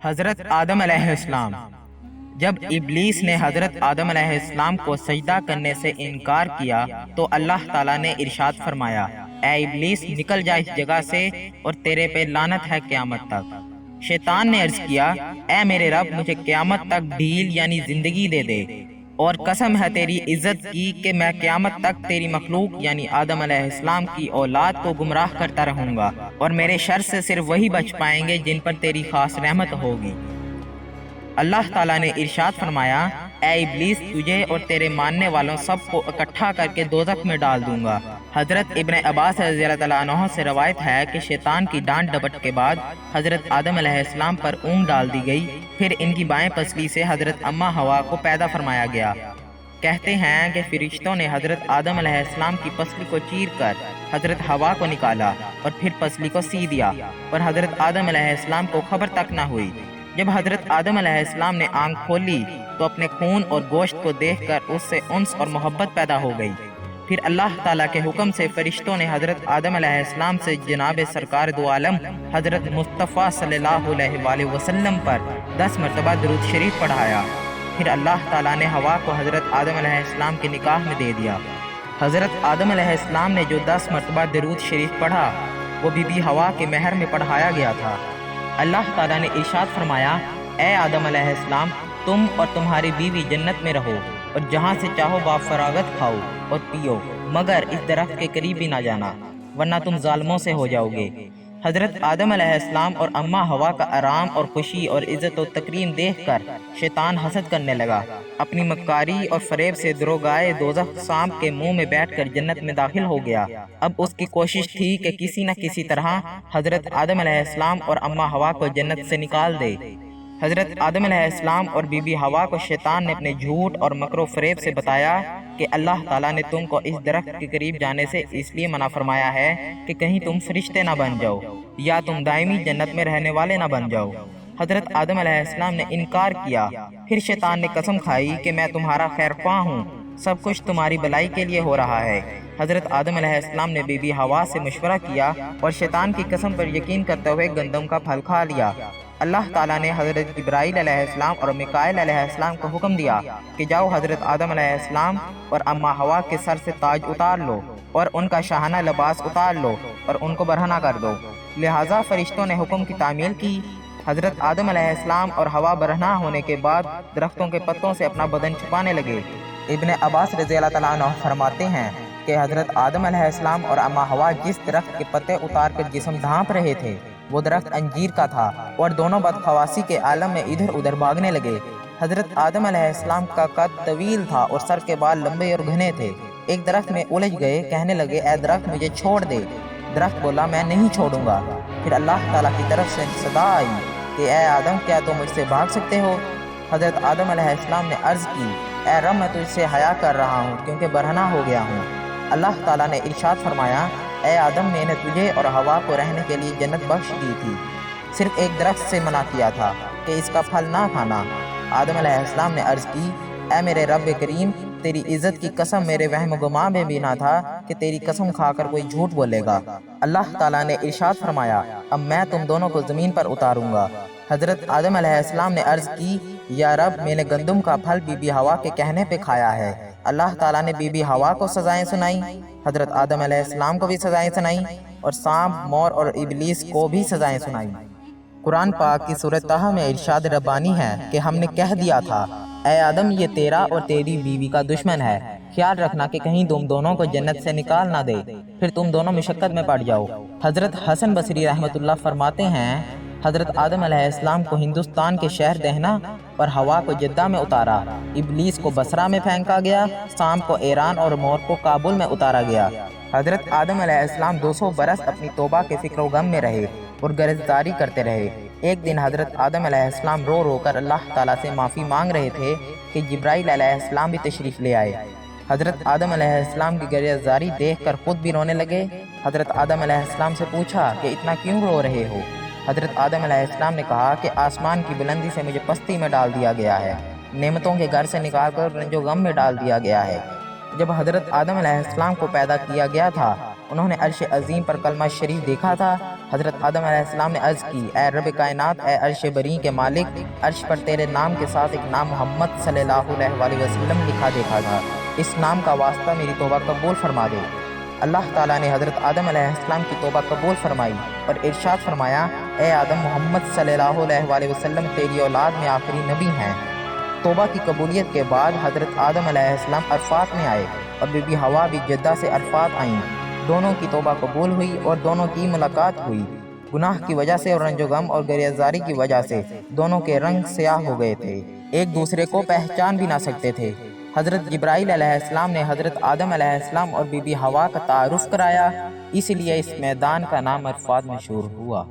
حضرت آدم علیہ السلام۔ جب ابلیس نے حضرت آدم علیہ السلام کو سجدہ کرنے سے انکار کیا تو اللہ تعالیٰ نے ارشاد فرمایا، اے ابلیس نکل جا اس جگہ سے اور تیرے پہ لعنت ہے قیامت تک۔ شیطان نے عرض کیا، اے میرے رب مجھے قیامت تک ڈھیل یعنی زندگی دے دے، اور قسم ہے تیری عزت کی کہ میں قیامت تک تیری مخلوق یعنی آدم علیہ السلام کی اولاد کو گمراہ کرتا رہوں گا، اور میرے شر سے صرف وہی بچ پائیں گے جن پر تیری خاص رحمت ہوگی۔ اللہ تعالیٰ نے ارشاد فرمایا، اے ابلیس تجھے اور تیرے ماننے والوں سب کو اکٹھا کر کے دوزخ میں ڈال دوں گا۔ حضرت ابن عباس رضی اللہ تعالیٰ عنہ سے روایت ہے کہ شیطان کی ڈانٹ ڈپٹ کے بعد حضرت آدم علیہ السلام پر اونگ ڈال دی گئی، پھر ان کی بائیں پسلی سے حضرت اماں حوا کو پیدا فرمایا گیا۔ کہتے ہیں کہ فرشتوں نے حضرت آدم علیہ السلام کی پسلی کو چیر کر حضرت حوا کو نکالا اور پھر پسلی کو سی دیا، اور حضرت آدم علیہ السلام کو خبر تک نہ ہوئی۔ جب حضرت آدم علیہ السلام نے آنکھ کھولی تو اپنے خون اور گوشت کو دیکھ کر اس سے انس اور محبت پیدا ہو گئی۔ پھر اللہ تعالیٰ کے حکم سے فرشتوں نے حضرت آدم علیہ السلام سے جناب سرکار دو عالم حضرت مصطفیٰ صلی اللہ علیہ وآلہ وسلم پر 10 مرتبہ درود شریف پڑھایا۔ پھر اللہ تعالیٰ نے حوا کو حضرت آدم علیہ السلام کے نکاح میں دے دیا۔ حضرت آدم علیہ السلام نے جو 10 مرتبہ درود شریف پڑھا وہ بی بی حوا کے مہر میں پڑھایا گیا تھا۔ اللہ تعالیٰ نے ارشاد فرمایا، اے آدم علیہ السلام تم اور تمہاری بیوی جنت میں رہو اور جہاں سے چاہو بافراغت کھاؤ اور پیو، مگر اس درخت کے قریب بھی نہ جانا ورنہ تم ظالموں سے ہو جاؤ گے۔ حضرت آدم علیہ السلام اور اماں حوا کا آرام اور خوشی اور عزت و تکریم دیکھ کر شیطان حسد کرنے لگا۔ اپنی مکاری اور فریب سے دروگائے دوزخ سانپ کے منہ میں بیٹھ کر جنت میں داخل ہو گیا۔ اب اس کی کوشش تھی کہ کسی نہ کسی طرح حضرت آدم علیہ السلام اور اماں حوا کو جنت سے نکال دے۔ حضرت آدم علیہ السلام اور بی بی حوا کو شیطان نے اپنے جھوٹ اور مکر و فریب سے بتایا کہ اللہ تعالیٰ نے تم کو اس درخت کے قریب جانے سے اس لیے منع فرمایا ہے کہ کہیں تم فرشتے نہ بن جاؤ یا تم دائمی جنت میں رہنے والے نہ بن جاؤ۔ حضرت آدم علیہ السلام نے انکار کیا۔ پھر شیطان نے قسم کھائی کہ میں تمہارا خیر خواہ ہوں، سب کچھ تمہاری بلائی کے لیے ہو رہا ہے۔ حضرت آدم علیہ السلام نے بی بی حوا سے مشورہ کیا اور شیطان کی قسم پر یقین کرتے ہوئے گندم کا پھل کھا لیا۔ اللہ تعالیٰ نے حضرت جبرائیل علیہ السلام اور میکائیل علیہ السلام کو حکم دیا کہ جاؤ حضرت آدم علیہ السلام اور اماں حوا کے سر سے تاج اتار لو اور ان کا شاہانہ لباس اتار لو اور ان کو برہنہ کر دو۔ لہٰذا فرشتوں نے حکم کی تعمیل کی۔ حضرت آدم علیہ السلام اور حوا برہنہ ہونے کے بعد درختوں کے پتوں سے اپنا بدن چھپانے لگے۔ ابن عباس رضی اللہ تعالیٰ عنہ فرماتے ہیں کہ حضرت آدم علیہ السلام اور اماں حوا جس درخت کے پتے اتار کر جسم ڈھانپ رہے تھے وہ درخت انجیر کا تھا، اور دونوں بدخواسی کے عالم میں ادھر ادھر بھاگنے لگے۔ حضرت آدم علیہ السلام کا قد طویل تھا اور سر کے بال لمبے اور گھنے تھے۔ ایک درخت میں الجھ گئے، کہنے لگے، اے درخت مجھے چھوڑ دے۔ درخت بولا، میں نہیں چھوڑوں گا۔ پھر اللہ تعالیٰ کی طرف سے صدا آئی کہ اے آدم کیا تم مجھ سے بھاگ سکتے ہو؟ حضرت آدم علیہ السلام نے عرض کی، اے رب میں تجھ سے حیا کر رہا ہوں کیونکہ برہنہ ہو گیا ہوں۔ اللہ تعالیٰ نے ارشاد فرمایا، اے آدم میں نے تجھے اور حوا کو رہنے کے لیے جنت بخش دی تھی، صرف ایک درخت سے منع کیا تھا کہ اس کا پھل نہ کھانا۔ آدم علیہ السلام نے عرض کی، اے میرے رب کریم تیری عزت کی قسم میرے وہم و گمان میں بھی نہ تھا کہ تیری قسم کھا کر کوئی جھوٹ بولے گا۔ اللہ تعالیٰ نے ارشاد فرمایا، اب میں تم دونوں کو زمین پر اتاروں گا۔ حضرت آدم علیہ السلام نے عرض کی، یا رب میں نے گندم کا پھل بی بی حوا کے کہنے پہ کھایا ہے۔ اللہ تعالیٰ نے بی بی حوا کو سزائیں سنائیں، حضرت آدم علیہ السلام کو بھی سزائیں سنائیں، اور سانپ، مور اور ابلیس کو بھی سزائیں سنائیں۔ قرآن پاک کی سورۃ طٰہٰ میں ارشاد ربانی ہے کہ ہم نے کہہ دیا تھا، اے آدم یہ تیرا اور تیری بیوی کا دشمن ہے، خیال رکھنا کہ کہیں تم دونوں کو جنت سے نکال نہ دے، پھر تم دونوں مشقت میں پڑ جاؤ۔ حضرت حسن بصری رحمۃ اللہ فرماتے ہیں، حضرت آدم علیہ السلام کو ہندوستان کے شہر دہنا اور حوا کو جدہ میں اتارا، ابلیس کو بصرہ میں پھینکا گیا، سانپ کو ایران اور مور کو کابل میں اتارا گیا۔ حضرت آدم علیہ السلام 200 برس اپنی توبہ کے فکر و غم میں رہے اور گرفتاری کرتے رہے۔ ایک دن حضرت آدم علیہ السلام رو رو کر اللہ تعالیٰ سے معافی مانگ رہے تھے کہ جبرائیل علیہ السلام بھی تشریف لے آئے۔ حضرت آدم علیہ السلام کی گریزاری دیکھ کر خود بھی رونے لگے۔ حضرت آدم علیہ السلام سے پوچھا کہ اتنا کیوں رو رہے ہو؟ حضرت آدم علیہ السلام نے کہا کہ آسمان کی بلندی سے مجھے پستی میں ڈال دیا گیا ہے، نعمتوں کے گھر سے نکال کر رنج و غم میں ڈال دیا گیا ہے۔ جب حضرت آدم علیہ السلام کو پیدا کیا گیا تھا انہوں نے عرش عظیم پر کلمہ شریف دیکھا تھا۔ حضرت آدم علیہ السلام نے عرض کی، اے رب کائنات، اے عرش بری کے مالک، عرش پر تیرے نام کے ساتھ ایک نام محمد صلی اللہ علیہ وآلہ وسلم لکھا دیکھا تھا، اس نام کا واسطہ میری توبہ قبول فرما دے۔ اللہ تعالیٰ نے حضرت آدم علیہ السلام کی توبہ قبول فرمائی اور ارشاد فرمایا، اے آدم، محمد صلی اللہ علیہ وآلہ وسلم تیری اولاد میں آخری نبی ہیں۔ توبہ کی قبولیت کے بعد حضرت آدم علیہ السلام عرفات میں آئے اور بی بی حوا بھی جدہ سے عرفات آئیں۔ دونوں کی توبہ قبول ہوئی اور دونوں کی ملاقات ہوئی۔ گناہ کی وجہ سے اور رنج و غم اور گریزاری کی وجہ سے دونوں کے رنگ سیاہ ہو گئے تھے، ایک دوسرے کو پہچان بھی نہ سکتے تھے۔ حضرت جبرائیل علیہ السلام نے حضرت آدم علیہ السلام اور بی بی حوا کا تعارف کرایا، اس لیے اس میدان کا نام عرفات مشہور ہوا۔